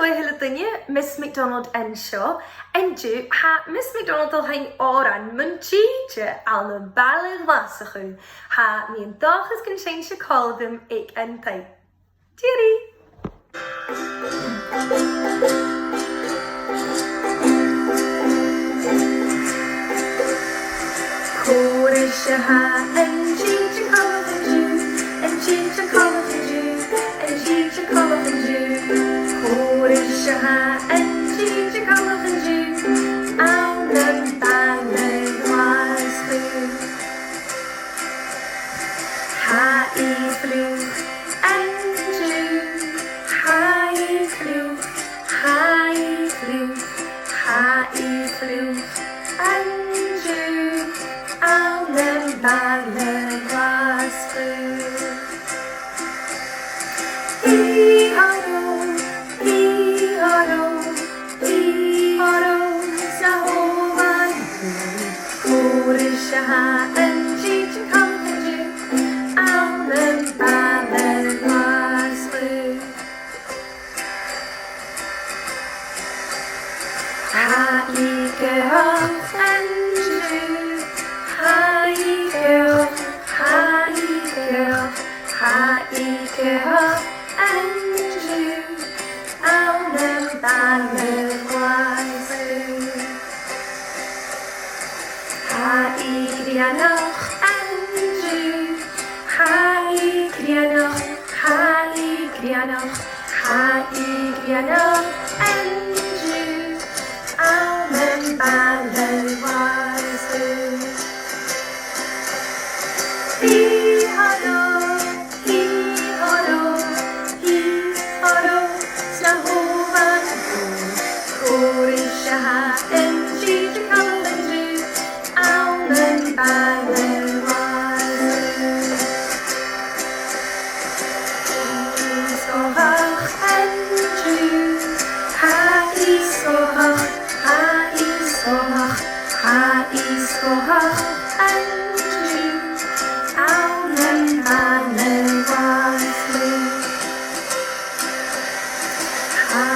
hele dunne, Miss McDonald en seo, en du ha Miss McDonald al hain oran mun títide al na bailid lasachú, ha mi an dachas gan sin se colbim ag an tai. Tíri! Córisha ha en títide colb an du, en títide colb an du, en títide colb an du. Córisha ha en títide colb an du, out the bailid lasachú. Ha I flew and do, ha I flew, ha I flew, ha I flew and do, out the bailid lasachú. Hee-haw-do, hee-haw-do, hee-haw-do, Sahovan. Córisha ha en títide colb an du, out the bailid lasachú. Ha I gyrch and do, ha I gyrch, ha I gyrch, ha I gyrch and do, out the bailid lasachú. Ha I grianach and do, ha I grianach, ha I grianach, ha I grianach and do, out the bailid lasachú. Hee-haw-do, hee-haw-do, hee-haw-do, Sahovan. Córisha ha en títide colb an du, out the bailid lasachú. Iscohach and do, ha iscohach, ha iscohach, ha iscohach and do, out the bailid lasachú. Ha